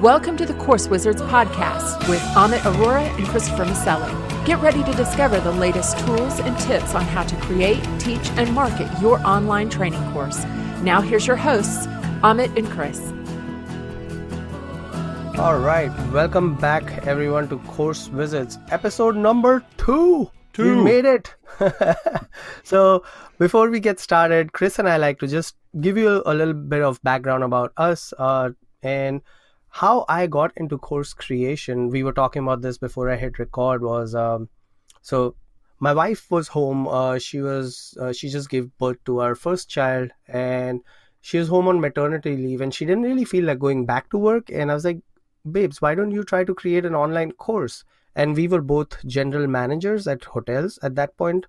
Welcome to the Course Wizards podcast with Amit and Christopher Miceli. Get ready to discover the latest tools and tips on how to create, teach, and market your online training course. Now here's your hosts, Amit and Chris. All right, welcome back everyone to Course Wizards, episode number 2. We made it. So before we get started, Chris and I like to just give you a little bit of background about us and how I got into course creation. We were talking about this before I hit record. Was so my wife was home. She just gave birth to our first child, and she was home on maternity leave, and she didn't really feel like going back to work. And I was like, babes, why don't you try to create an online course? And we were both general managers at hotels at that point.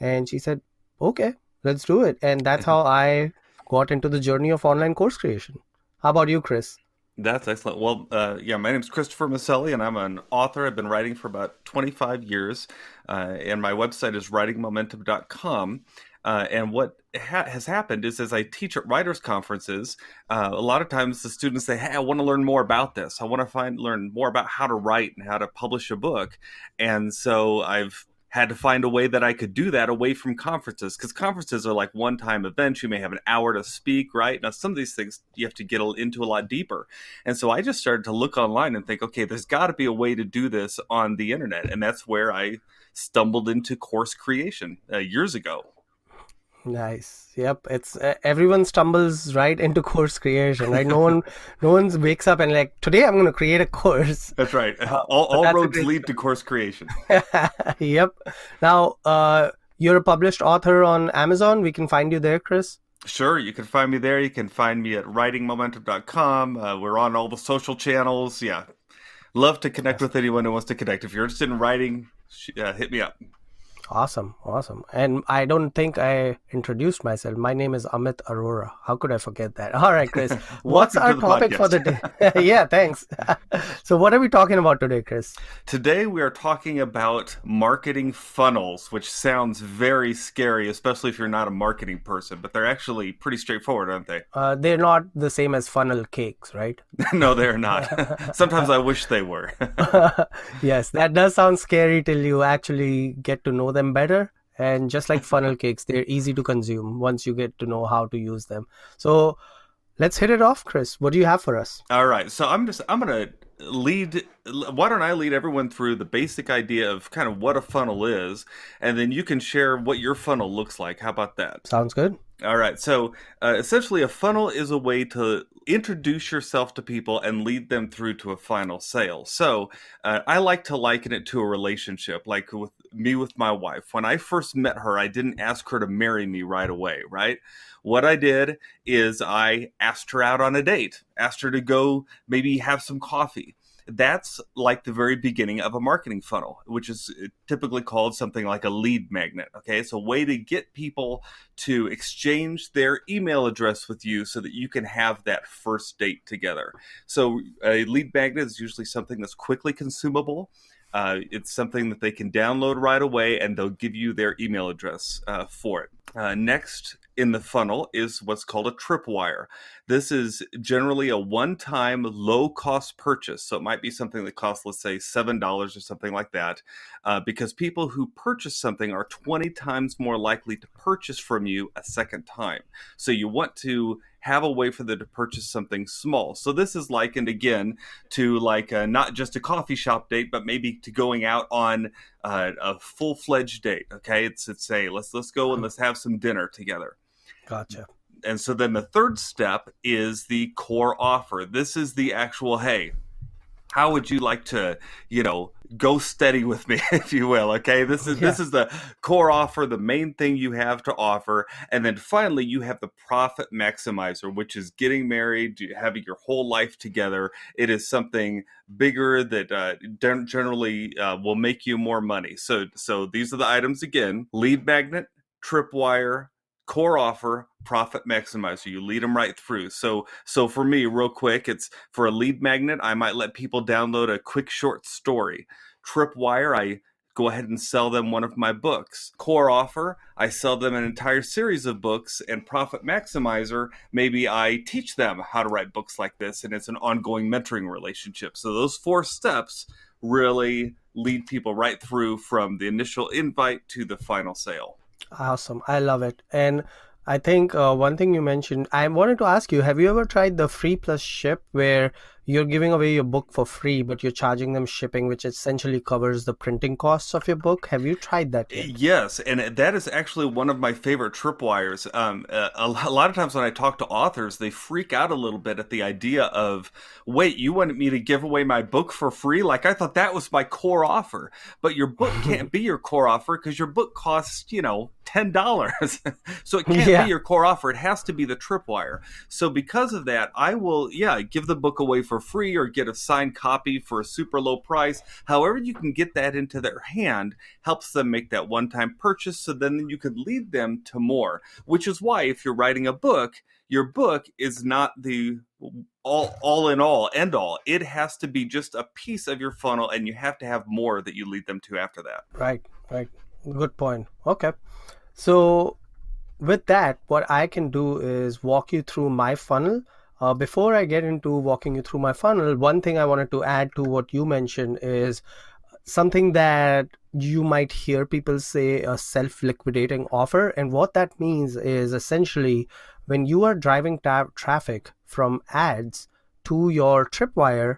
And she said, okay, let's do it. And that's how I got into the journey of online course creation. How about you, Chris? That's excellent. Well, my name's Christopher Miceli, and I'm an author. I've been writing for about 25 years, and my website is writingmomentum.com. And what has happened is, as I teach at writers' conferences, a lot of times the students say, hey, I want to learn more about this. I want to learn more about how to write and how to publish a book. And so I've had to find a way that I could do that away from conferences, because conferences are like one-time events. You may have an hour to speak, right? Now, some of these things you have to get into a lot deeper. And so I just started to look online and think, okay, there's got to be a way to do this on the internet. And that's where I stumbled into course creation years ago. Nice. Yep. It's everyone stumbles right into course creation, right? No one wakes up and like, today I'm going to create a course. That's right. All roads lead to course creation. Yep. Now, you're a published author on Amazon. We can find you there, Chris. Sure. You can find me there. You can find me at writingmomentum.com. We're on all the social channels. Yeah. Love to connect with anyone who wants to connect. If you're interested in writing, hit me up. Awesome. And I don't think I introduced myself. My name is Amit Arora. How could I forget that? All right, Chris. What's our topic for the day? Yeah, thanks. So what are we talking about today, Chris? Today we are talking about marketing funnels, which sounds very scary, especially if you're not a marketing person, but they're actually pretty straightforward, aren't they? They're not the same as funnel cakes, right? No, they're not. Sometimes I wish they were. Yes, that does sound scary till you actually get to know them better. And just like funnel cakes, they're easy to consume once you get to know how to use them. So let's hit it off, Chris. What do you have for us? All right. So I'm going to why don't I lead everyone through the basic idea of kind of what a funnel is, and then you can share what your funnel looks like. How about that? Sounds good. All right. So essentially, a funnel is a way to introduce yourself to people and lead them through to a final sale. So I like to liken it to a relationship, like with my wife. When I first met her, I didn't ask her to marry me right away, right? What I did is I asked her out on a date, asked her to go maybe have some coffee. That's like the very beginning of a marketing funnel, which is typically called something like a lead magnet. Okay, it's a way to get people to exchange their email address with you so that you can have that first date together. So a lead magnet is usually something that's quickly consumable. It's something that they can download right away, and they'll give you their email address for it. Next in the funnel is what's called a tripwire. This is generally a one-time low-cost purchase. So it might be something that costs, let's say, $7 or something like that, because people who purchase something are 20 times more likely to purchase from you a second time. So you want to have a way for them to purchase something small. So this is likened again to like not just a coffee shop date, but maybe to going out on a full-fledged date. Okay, it's say let's go and let's have some dinner together. Gotcha. And so then the third step is the core offer. This is the actual, hey, how would you like to, go steady with me, if you will? Okay, this is the core offer, the main thing you have to offer. And then finally, you have the profit maximizer, which is getting married, having your whole life together. It is something bigger that generally will make you more money. So these are the items again: lead magnet, tripwire, core offer, profit maximizer. You lead them right through. So for me, real quick, it's for a lead magnet, I might let people download a quick short story. Tripwire, I go ahead and sell them one of my books. Core offer, I sell them an entire series of books. And profit maximizer, maybe I teach them how to write books like this, and it's an ongoing mentoring relationship. So those 4 steps really lead people right through from the initial invite to the final sale. Awesome. I love it. And I think one thing you mentioned, I wanted to ask you, have you ever tried the free plus ship where you're giving away your book for free, but you're charging them shipping, which essentially covers the printing costs of your book? Have you tried that yet? Yes, and that is actually one of my favorite tripwires. A lot of times when I talk to authors, they freak out a little bit at the idea of, wait, you wanted me to give away my book for free? Like, I thought that was my core offer. But your book can't be your core offer because your book costs, $10. So it can't be your core offer. It has to be the tripwire. So because of that, I will, give the book away for free or get a signed copy for a super low price. However you can get that into their hand helps them make that one-time purchase, so then you could lead them to more, which is why if you're writing a book, your book is not the all in all, end all. It has to be just a piece of your funnel, and you have to have more that you lead them to after that. Right. Good point. Okay. So with that, what I can do is walk you through my funnel. Before I get into walking you through my funnel, one thing I wanted to add to what you mentioned is something that you might hear people say, a self-liquidating offer. And what that means is essentially when you are driving traffic from ads to your tripwire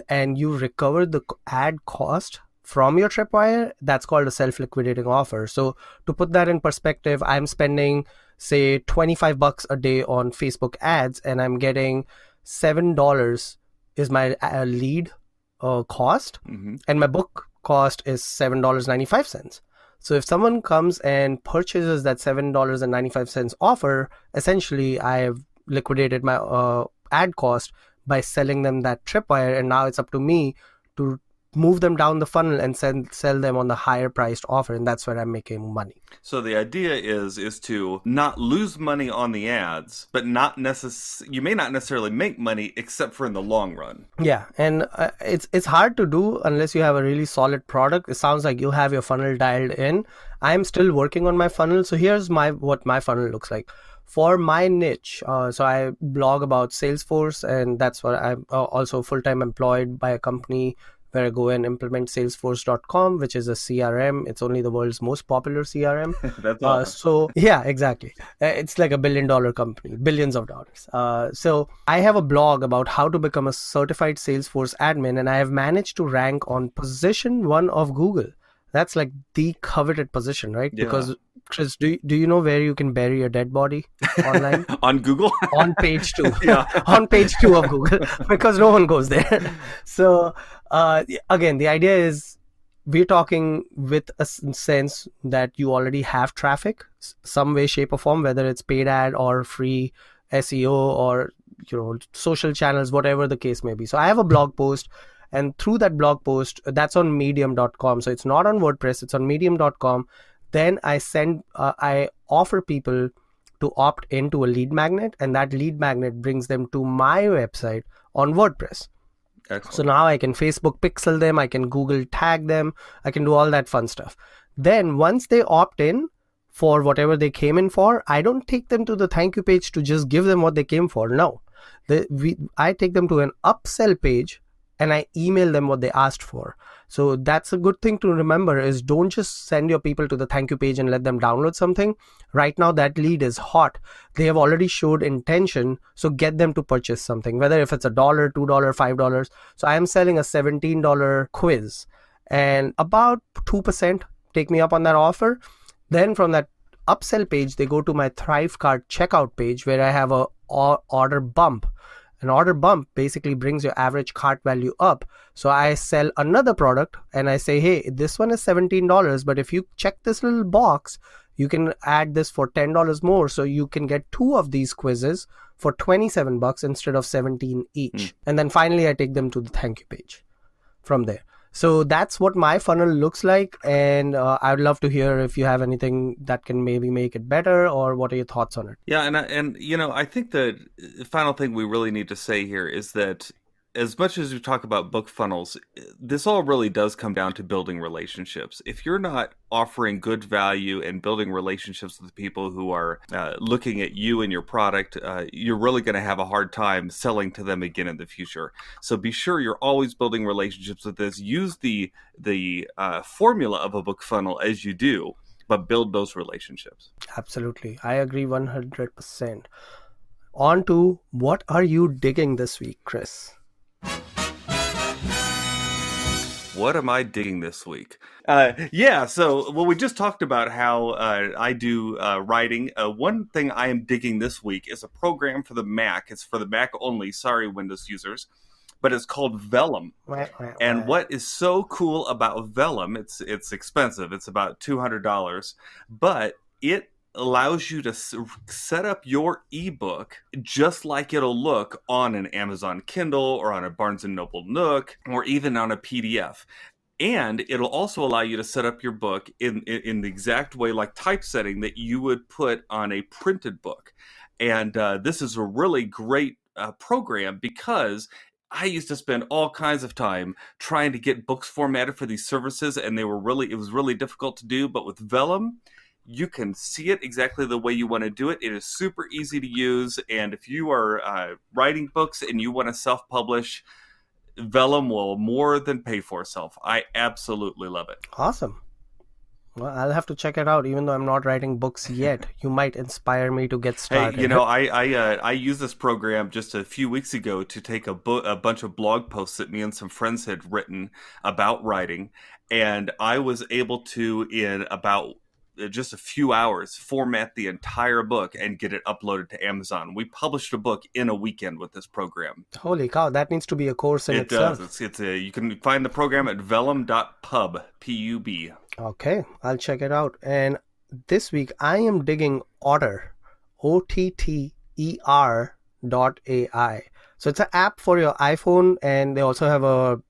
and you recover the ad cost from your tripwire, that's called a self-liquidating offer. So to put that in perspective, I'm spending say $25 a day on Facebook ads, and I'm getting $7 is my lead cost, and my book cost is $7.95. So if someone comes and purchases that $7.95 offer, essentially I have liquidated my ad cost by selling them that tripwire, and now it's up to me to move them down the funnel and sell them on the higher priced offer, and that's where I'm making money. So the idea is to not lose money on the ads, but you may not necessarily make money except for in the long run. Yeah, and it's hard to do unless you have a really solid product. It sounds like you have your funnel dialed in. I'm still working on my funnel. So here's what my funnel looks like. For my niche, so I blog about Salesforce, and that's what I'm also full-time employed by a company where I go and implement Salesforce.com, which is a CRM. It's only the world's most popular CRM. That's awesome. So yeah, exactly. It's like $1 billion company, billions of dollars. So I have a blog about how to become a certified Salesforce admin, and I have managed to rank on position 1 of Google. That's like the coveted position, right? Yeah. Because Chris, do you know where you can bury a dead body online? On Google? On page 2. Yeah. On page 2 of Google, because no one goes there. So again, the idea is we're talking with a sense that you already have traffic, some way, shape or form, whether it's paid ad or free SEO or social channels, whatever the case may be. So I have a blog post, and through that blog post, that's on medium.com. So it's not on WordPress, it's on medium.com. Then I offer people to opt into a lead magnet, and that lead magnet brings them to my website on WordPress. Excellent. So now I can Facebook pixel them, I can Google tag them, I can do all that fun stuff. Then once they opt in for whatever they came in for, I don't take them to the thank you page to just give them what they came for. No, I take them to an upsell page and I email them what they asked for. So that's a good thing to remember, is don't just send your people to the thank you page and let them download something. Right now that lead is hot. They have already showed intention. So get them to purchase something, whether if it's $1, $2, $5. So I am selling a $17 quiz, and about 2% take me up on that offer. Then from that upsell page, they go to my Thrive Cart checkout page where I have a order bump. An order bump basically brings your average cart value up. So I sell another product and I say, hey, this one is $17, but if you check this little box, you can add this for $10 more. So you can get 2 of these quizzes for $27 instead of $17 each. And then finally, I take them to the thank you page from there. So that's what my funnel looks like. And I'd love to hear if you have anything that can maybe make it better, or what are your thoughts on it? Yeah, and I think the final thing we really need to say here is that as much as we talk about book funnels, this all really does come down to building relationships. If you're not offering good value and building relationships with people who are looking at you and your product, you're really going to have a hard time selling to them again in the future. So be sure you're always building relationships with this. Use the formula of a book funnel as you do, but build those relationships. Absolutely. I agree 100%. On to what are you digging this week, Chris? What am I digging this week? So we just talked about how I do writing. One thing I am digging this week is a program for the Mac. It's for the Mac only. Sorry, Windows users. But it's called Vellum. And what is so cool about Vellum, it's expensive. It's about $200. But it allows you to set up your ebook just like it'll look on an Amazon Kindle or on a Barnes & Noble Nook or even on a PDF. And it'll also allow you to set up your book in the exact way, like typesetting, that you would put on a printed book. And this is a really great program because I used to spend all kinds of time trying to get books formatted for these services, and it was really difficult to do. But with Vellum, you can see it exactly the way you want to do it. It is super easy to use. And if you are writing books and you want to self-publish, Vellum will more than pay for itself. I absolutely love it. Awesome. Well, I'll have to check it out, even though I'm not writing books yet. You might inspire me to get started. Hey, I used this program just a few weeks ago to take a bunch of blog posts that me and some friends had written about writing. And I was able to, in about just a few hours, format the entire book and get it uploaded to Amazon. We published a book in a weekend with this program. Holy cow, that needs to be a course in itself. It does. You can find the program at Vellum.pub, P-U-B. Okay, I'll check it out. And this week I am digging Otter, Otter.ai. So it's an app for your iPhone, and they also have a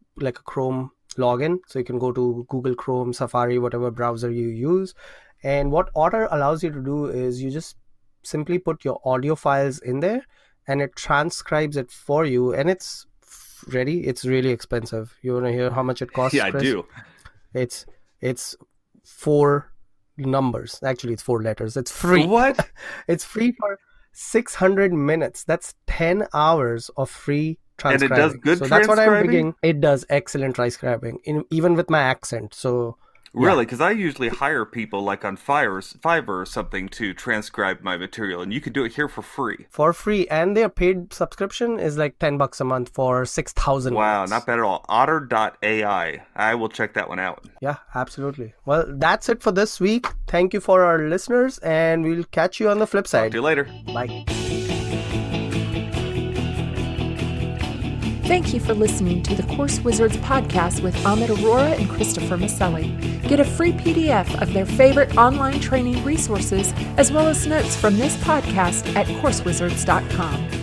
Chrome login. So you can go to Google Chrome, Safari, whatever browser you use. And what Otter allows you to do is you just simply put your audio files in there and it transcribes it for you. And it's ready. It's really expensive. You want to hear how much it costs? Yeah, Chris? I do. It's 4 numbers. Actually, it's 4 letters. It's free. What? It's free for 600 minutes. That's 10 hours of free transcribing. And it does good so transcribing? That's what I'm digging. It does excellent transcribing, even with my accent. So really, because I usually hire people like on Fiverr or something to transcribe my material, and you can do it here for free. For free, and their paid subscription is like $10 a month for 6,000. Wow, not bad at all. Otter.ai. I will check that one out. Yeah, absolutely. Well, that's it for this week. Thank you for our listeners, and we'll catch you on the flip side. Talk to you later. Bye. Thank you for listening to the Course Wizards podcast with Amit Arora and Christopher Miceli. Get a free PDF of their favorite online training resources, as well as notes from this podcast at CourseWizards.com.